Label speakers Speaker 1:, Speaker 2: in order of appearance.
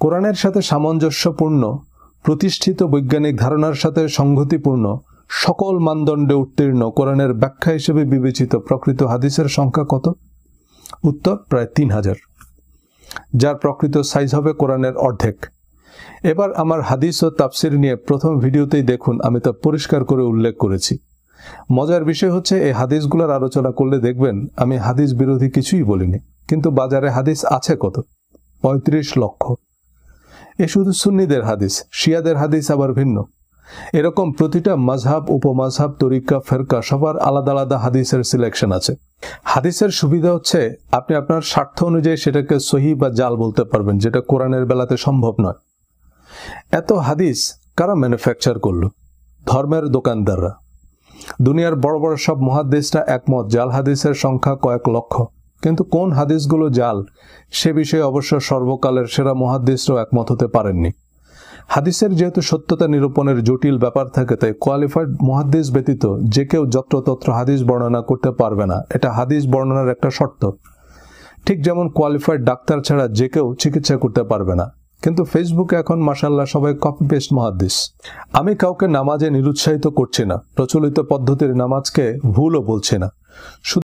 Speaker 1: কোরআনের সাথে সামঞ্জস্যপূর্ণ, প্রতিষ্ঠিত বৈজ্ঞানিক ধারণার সাথে সংগতিপূর্ণ, সকল মানদণ্ডে উত্তীর্ণ কোরআনের ব্যাখ্যা হিসেবে বিবেচিত প্রকৃত হাদিসের সংখ্যা কত? উত্তর প্রায় 3000, যার প্রকৃত সাইজ হবে কোরআনের অর্ধেক। এবার আমার হাদিস ও তাফসির নিয়ে প্রথম ভিডিওতেই দেখুন আমি তা পরিষ্কার করে উল্লেখ করেছি। মজার বিষয় হচ্ছে এই হাদিসগুলোর আলোচনা করলে দেখবেন আমি হাদিস বিরোধী কিছুই বলিনি, কিন্তু বাজারে হাদিস আছে কত? 35 লক্ষ। এ শুধু সুন্নিদের হাদিস, শিয়াদের হাদিস আবার ভিন্ন। এরকম প্রতিটা মাযহাব, উপমাযহাব, তরিকা, ফেরকা সবার আলাদা আলাদা হাদিসের সিলেকশন আছে। হাদিসের সুবিধা হচ্ছে আপনি আপনার স্বার্থ অনুযায়ী সেটাকে সহিহ বা জাল বলতে পারবেন, যেটা কোরআনের বেলাতে সম্ভব নয়। এত হাদিস কারা ম্যানুফ্যাকচার করলো? ধর্মের দোকানদাররা। দুনিয়ার বড় বড় সব মুহাদ্দিসরা একমত জাল হাদিসের সংখ্যা কয়েক লক্ষ, কিন্তু কোন হাদিসগুলো জাল সে বিষয়ে অবশ্য সর্বকালের সেরা মুহাদ্দিসরাও একমত হতে পারেননি। হাদিসের যেহেতু সত্যতা নিরূপণের জটিল ব্যাপার থাকে, তাই কোয়ালিফাইড মুহাদ্দিস ব্যতীত যে কেউ যত্রতত্র হাদিস বর্ণনা করতে পারবে না, এটা হাদিস বর্ণনার একটা শর্ত। ঠিক যেমন কোয়ালিফাইড ডাক্তার ছাড়া যে কেউ চিকিৎসা করতে পারবে না। কিন্তু ফেসবুকে এখন মাশাআল্লাহ সবাই কপি পেস্ট মুহাদ্দিস। আমি কাউকে নামাজে নিরুৎসাহিত করছি না, প্রচলিত পদ্ধতির নামাজকে ভুলও বলছি না।